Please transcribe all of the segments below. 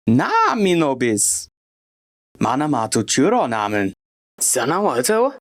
Nami nobis. Manamatu churo namen. Sanawato?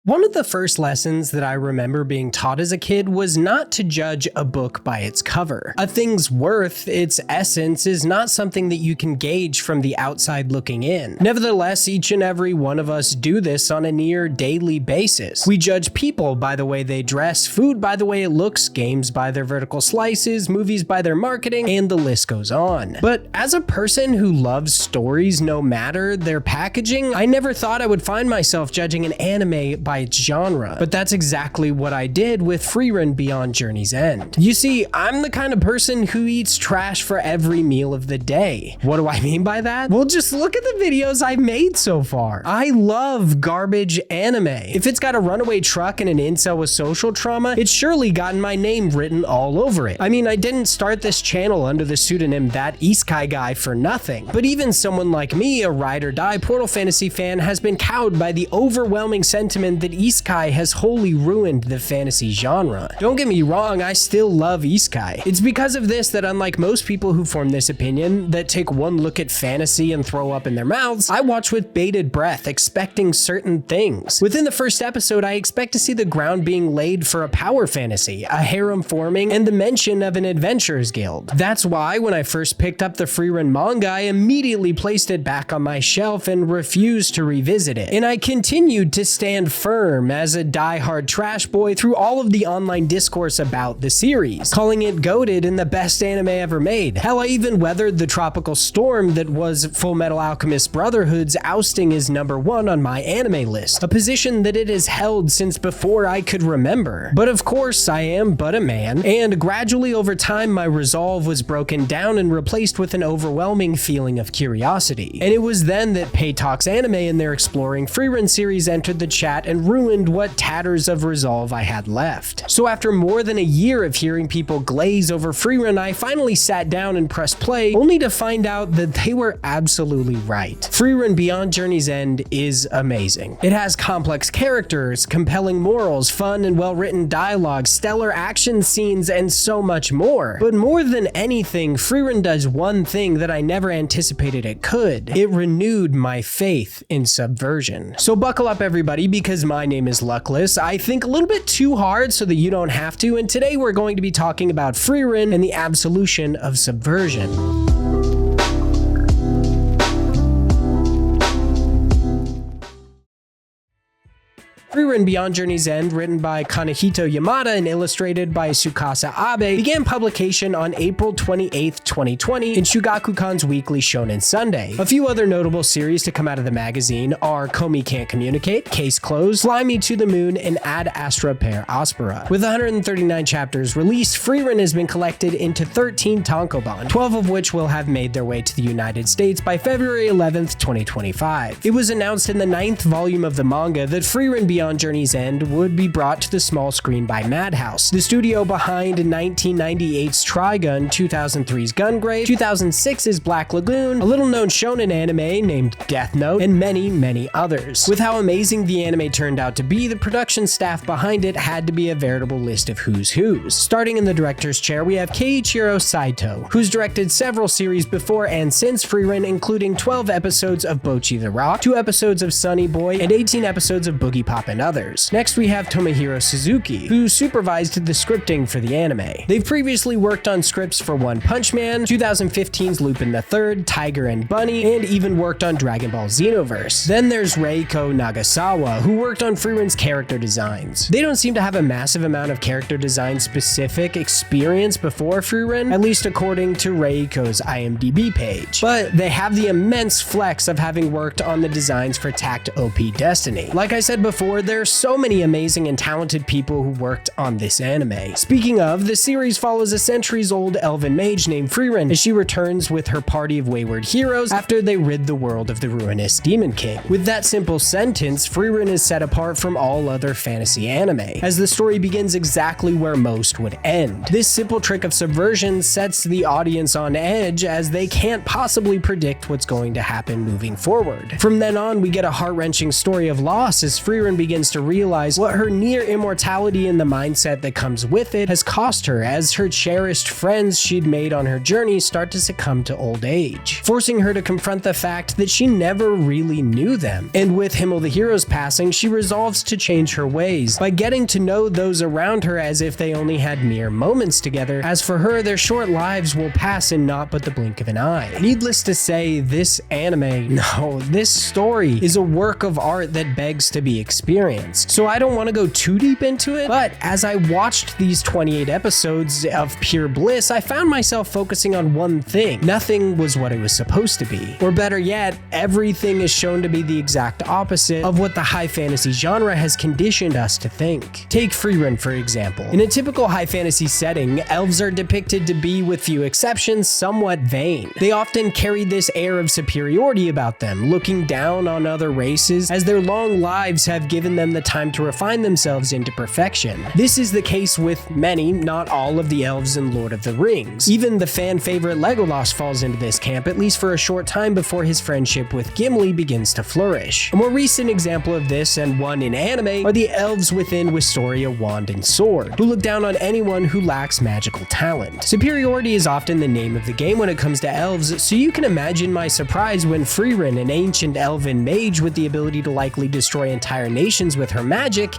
One of the first lessons that I remember being taught as a kid was not to judge a book by its cover. A thing's worth, its essence, is not something that you can gauge from the outside looking in. Nevertheless, each and every one of us do this on a near daily basis. We judge people by the way they dress, food by the way it looks, games by their vertical slices, movies by their marketing, and the list goes on. But as a person who loves stories no matter their packaging, I never thought I would find myself judging an anime by its genre, but that's exactly what I did with Frieren Beyond Journey's End. You see, I'm the kind of person who eats trash for every meal of the day. What do I mean by that? Well, just look at the videos I've made so far. I love garbage anime. If it's got a runaway truck and an incel with social trauma, it's surely gotten my name written all over it. I mean, I didn't start this channel under the pseudonym That Isekai Guy for nothing, but even someone like me, a ride or die Portal Fantasy fan, has been cowed by the overwhelming sentiment that Isekai has wholly ruined the fantasy genre. Don't get me wrong, I still love Isekai. It's because of this that, unlike most people who form this opinion, that take one look at fantasy and throw up in their mouths, I watch with bated breath, expecting certain things. Within the first episode, I expect to see the ground being laid for a power fantasy, a harem forming, and the mention of an adventurers guild. That's why when I first picked up the Frieren manga, I immediately placed it back on my shelf and refused to revisit it. And I continued to stand firm as a die-hard trash boy through all of the online discourse about the series, calling it goated and the best anime ever made. Hell, I even weathered the tropical storm that was Fullmetal Alchemist Brotherhood's ousting as #1 on my anime list, a position that it has held since before I could remember. But of course, I am but a man, and gradually over time my resolve was broken down and replaced with an overwhelming feeling of curiosity. And it was then that Pay Talks Anime and their Exploring Frieren series entered the chat and ruined what tatters of resolve I had left. So after more than a year of hearing people glaze over Frieren, I finally sat down and pressed play, only to find out that they were absolutely right. Frieren Beyond Journey's End is amazing. It has complex characters, compelling morals, fun and well-written dialogue, stellar action scenes, and so much more. But more than anything, Frieren does one thing that I never anticipated it could. It renewed my faith in subversion. So buckle up everybody, because my name is Luckless. I think a little bit too hard so that you don't have to, and today we're going to be talking about Frieren and the absolution of subversion. Frieren Beyond Journey's End, written by Kanehito Yamada and illustrated by Tsukasa Abe, began publication on April 28, 2020 in Shugakukan's weekly Shonen Sunday. A few other notable series to come out of the magazine are Komi Can't Communicate, Case Closed, Fly Me to the Moon, and Ad Astra Per Aspera. With 139 chapters released, Frieren has been collected into 13 tankobon, 12 of which will have made their way to the United States by February 11th, 2025. It was announced in the 9th volume of the manga that Frieren Beyond Journey's End would be brought to the small screen by Madhouse, the studio behind 1998's Trigun, 2003's Gungrave, 2006's Black Lagoon, a little-known shonen anime named Death Note, and many, many others. With how amazing the anime turned out to be, the production staff behind it had to be a veritable list of who's who's. Starting in the director's chair, we have Keiichiro Saito, who's directed several series before and since Frieren, including 12 episodes of Bocchi the Rock, 2 episodes of Sunny Boy, and 18 episodes of Boogie Pop and others. Next, we have Tomohiro Suzuki, who supervised the scripting for the anime. They've previously worked on scripts for One Punch Man, 2015's Lupin III, Tiger and Bunny, and even worked on Dragon Ball Xenoverse. Then there's Reiko Nagasawa, who worked on Frieren's character designs. They don't seem to have a massive amount of character design specific experience before Frieren, at least according to Reiko's IMDb page, but they have the immense flex of having worked on the designs for Tact OP Destiny. Like I said before, there's so many amazing and talented people who worked on this anime. Speaking of, the series follows a centuries-old elven mage named Frieren as she returns with her party of wayward heroes after they rid the world of the ruinous Demon King. With that simple sentence, Frieren is set apart from all other fantasy anime, as the story begins exactly where most would end. This simple trick of subversion sets the audience on edge, as they can't possibly predict what's going to happen moving forward. From then on, we get a heart-wrenching story of loss as Frieren begins begins to realize what her near immortality and the mindset that comes with it has cost her, as her cherished friends she'd made on her journey start to succumb to old age, forcing her to confront the fact that she never really knew them. And with Himmel the Hero's passing, she resolves to change her ways by getting to know those around her as if they only had mere moments together, as for her, their short lives will pass in not but the blink of an eye. Needless to say, this story is a work of art that begs to be experienced. So I don't want to go too deep into it, but as I watched these 28 episodes of pure bliss, I found myself focusing on one thing. Nothing was what it was supposed to be. Or better yet, everything is shown to be the exact opposite of what the high fantasy genre has conditioned us to think. Take Frieren, for example. In a typical high fantasy setting, elves are depicted to be, with few exceptions, somewhat vain. They often carry this air of superiority about them, looking down on other races, as their long lives have given them the time to refine themselves into perfection. This is the case with many, not all, of the elves in Lord of the Rings. Even the fan favorite Legolas falls into this camp, at least for a short time before his friendship with Gimli begins to flourish. A more recent example of this, and one in anime, are the elves within Wistoria Wand and Sword, who look down on anyone who lacks magical talent. Superiority is often the name of the game when it comes to elves, so you can imagine my surprise when Frieren, an ancient elven mage with the ability to likely destroy entire nations with her magic,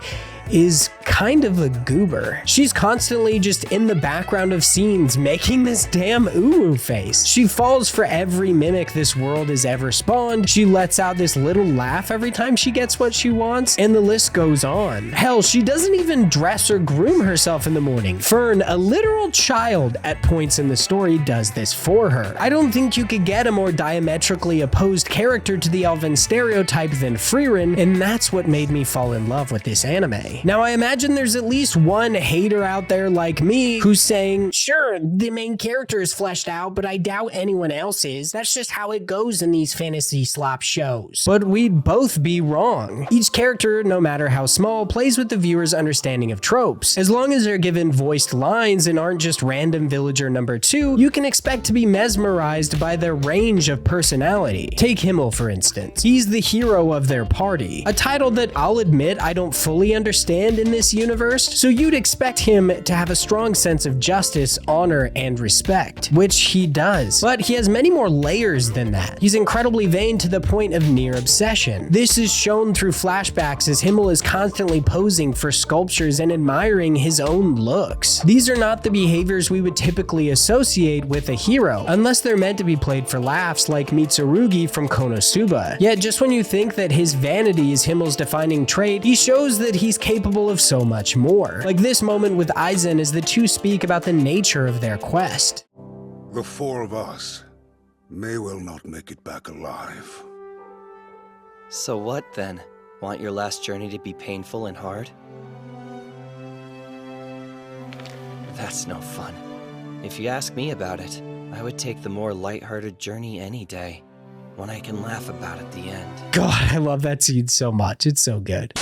is kind of a goober. She's constantly just in the background of scenes making this damn ooh face. She falls for every mimic this world has ever spawned. She lets out this little laugh every time she gets what she wants, and the list goes on. Hell, she doesn't even dress or groom herself in the morning. Fern, a literal child at points in the story, does this for her. I don't think you could get a more diametrically opposed character to the elven stereotype than Frieren, and that's what made me fall in love with this anime. Now, I imagine there's at least one hater out there like me who's saying, sure, the main character is fleshed out, but I doubt anyone else is. That's just how it goes in these fantasy slop shows. But we'd both be wrong. Each character, no matter how small, plays with the viewer's understanding of tropes. As long as they're given voiced lines and aren't just random villager number 2, you can expect to be mesmerized by their range of personality. Take Himmel, for instance. He's the hero of their party, a title that I'll admit I don't fully understand in this universe, so you'd expect him to have a strong sense of justice, honor, and respect, which he does. But he has many more layers than that. He's incredibly vain to the point of near obsession. This is shown through flashbacks as Himmel is constantly posing for sculptures and admiring his own looks. These are not the behaviors we would typically associate with a hero, unless they're meant to be played for laughs like Mitsurugi from Konosuba. Yet just when you think that his vanity is Himmel's defining trait, he shows that he's capable of so much more. Like this moment with Aizen as the two speak about the nature of their quest. The 4 of us may well not make it back alive. So what then? Want your last journey to be painful and hard? That's no fun. If you ask me about it, I would take the more lighthearted journey any day, one I can laugh about at the end. God, I love that scene so much. It's so good.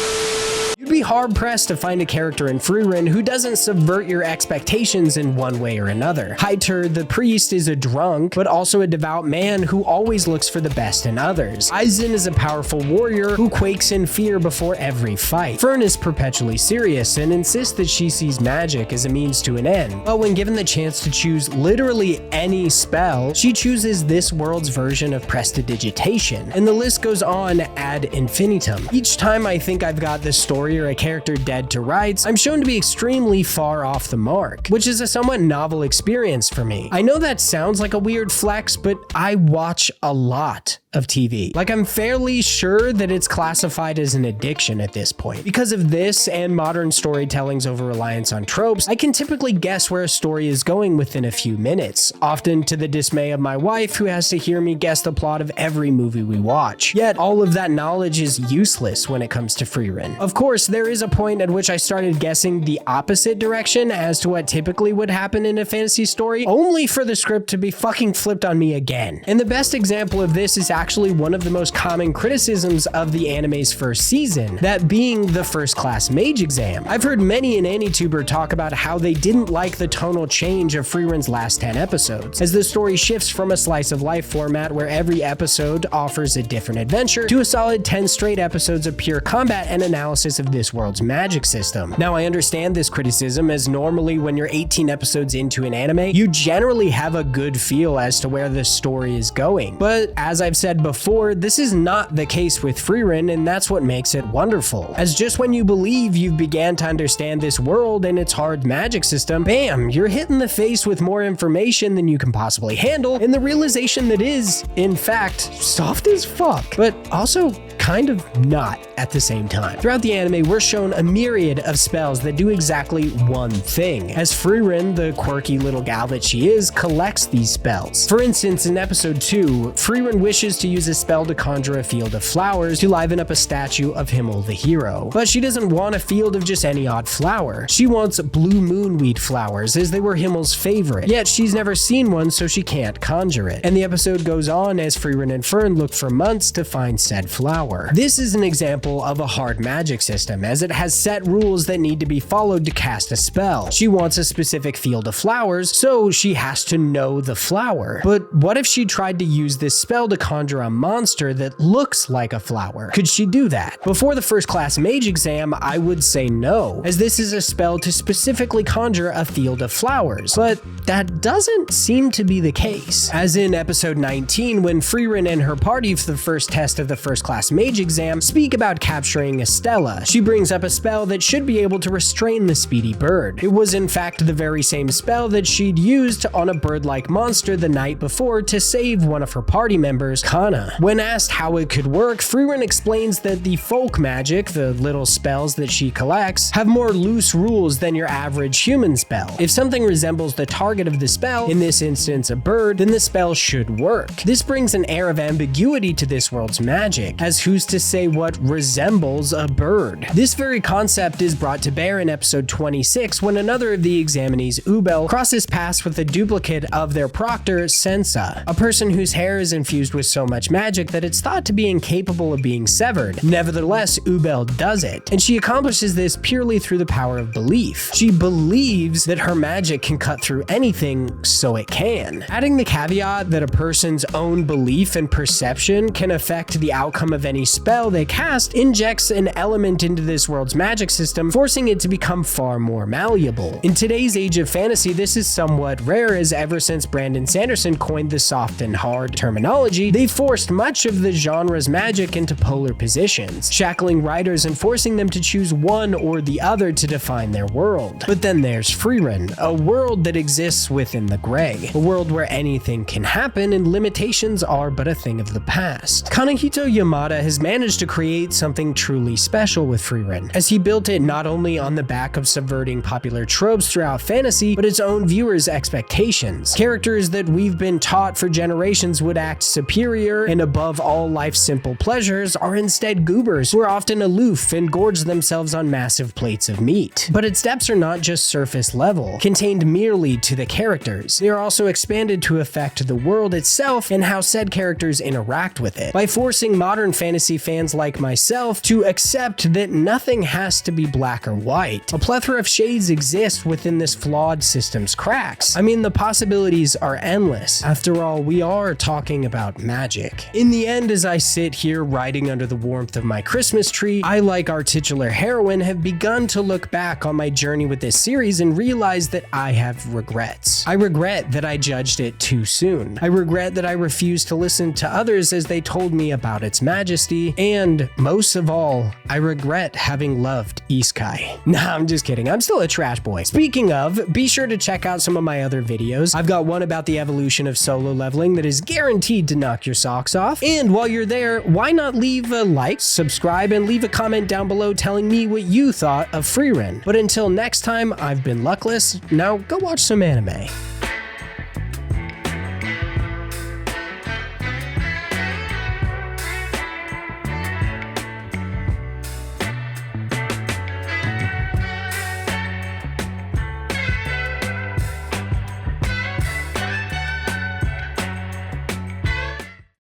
You'd be hard-pressed to find a character in Frieren who doesn't subvert your expectations in one way or another. Heiter, the priest, is a drunk, but also a devout man who always looks for the best in others. Aizen is a powerful warrior who quakes in fear before every fight. Fern is perpetually serious and insists that she sees magic as a means to an end, but when given the chance to choose literally any spell, she chooses this world's version of prestidigitation, and the list goes on ad infinitum. Each time I think I've got this story or a character dead to rights, I'm shown to be extremely far off the mark, which is a somewhat novel experience for me. I know that sounds like a weird flex, but I watch a lot of TV. Like, I'm fairly sure that it's classified as an addiction at this point. Because of this and modern storytelling's over-reliance on tropes, I can typically guess where a story is going within a few minutes, often to the dismay of my wife, who has to hear me guess the plot of every movie we watch. Yet, all of that knowledge is useless when it comes to Frieren. Of course, there is a point at which I started guessing the opposite direction as to what typically would happen in a fantasy story, only for the script to be fucking flipped on me again. And the best example of this is actually one of the most common criticisms of the anime's first season, that being the first class Mage Exam. I've heard many an AniTuber talk about how they didn't like the tonal change of Frieren's last 10 episodes, as the story shifts from a slice of life format where every episode offers a different adventure to a solid 10 straight episodes of pure combat and analysis of this world's magic system. Now, I understand this criticism, as normally when you're 18 episodes into an anime, you generally have a good feel as to where the story is going. But as I've said before, this is not the case with Frieren, and that's what makes it wonderful. As just when you believe you've began to understand this world and its hard magic system, bam, you're hit in the face with more information than you can possibly handle, and the realization that is, in fact, soft as fuck, but also kind of not at the same time. Throughout the anime, we're shown a myriad of spells that do exactly one thing, as Frieren, the quirky little gal that she is, collects these spells. For instance, in episode 2, Frieren wishes to use a spell to conjure a field of flowers to liven up a statue of Himmel the hero. But she doesn't want a field of just any odd flower. She wants blue moonweed flowers, as they were Himmel's favorite, yet she's never seen one, so she can't conjure it. And the episode goes on as Frieren and Fern look for months to find said flower. This is an example of a hard magic system, as it has set rules that need to be followed to cast a spell. She wants a specific field of flowers, so she has to know the flower. But what if she tried to use this spell to conjure a monster that looks like a flower? Could she do that? Before the first class Mage Exam, I would say no, as this is a spell to specifically conjure a field of flowers. But that doesn't seem to be the case, as in episode 19, when Frieren and her party for the first test of the first class Mage Exam speak about capturing Estella. She brings up a spell that should be able to restrain the speedy bird. It was in fact the very same spell that she'd used on a bird-like monster the night before to save one of her party members, Kana. When asked how it could work, Frieren explains that the folk magic, the little spells that she collects, have more loose rules than your average human spell. If something resembles the target of the spell, in this instance a bird, then the spell should work. This brings an air of ambiguity to this world's magic, as who's to say what resembles a bird? This very concept is brought to bear in episode 26 when another of the examinees, Ubel, crosses paths with a duplicate of their proctor, Sensa, a person whose hair is infused with so much magic that it's thought to be incapable of being severed. Nevertheless, Ubel does it, and she accomplishes this purely through the power of belief. She believes that her magic can cut through anything, so it can. Adding the caveat that a person's own belief and perception can affect the outcome of any spell they cast injects an element into this world's magic system, forcing it to become far more malleable. In today's age of fantasy, this is somewhat rare, as ever since Brandon Sanderson coined the soft and hard terminology, they forced much of the genre's magic into polar positions, shackling writers and forcing them to choose one or the other to define their world. But then there's Frieren, a world that exists within the gray, a world where anything can happen and limitations are but a thing of the past. Kanehito Yamada has managed to create something truly special with Frieren, as he built it not only on the back of subverting popular tropes throughout fantasy, but its own viewers' expectations. Characters that we've been taught for generations would act superior and above all life's simple pleasures are instead goobers who are often aloof and gorge themselves on massive plates of meat. But its depths are not just surface level, contained merely to the characters. They are also expanded to affect the world itself and how said characters interact with it, by forcing modern fantasy fans like myself to accept that nothing has to be black or white. A plethora of shades exist within this flawed system's cracks. I mean, the possibilities are endless. After all, we are talking about magic. In the end, as I sit here writing under the warmth of my Christmas tree, I, like our titular heroine, have begun to look back on my journey with this series and realize that I have regrets. I regret that I judged it too soon. I regret that I refused to listen to others as they told me about its majesty, and most of all, I regret having loved Isekai. Nah, I'm just kidding. I'm still a trash boy. Speaking of, be sure to check out some of my other videos. I've got one about the evolution of solo leveling that is guaranteed to knock your socks off. And while you're there, why not leave a like, subscribe, and leave a comment down below telling me what you thought of Frieren. But until next time, I've been Luckless. Now go watch some anime.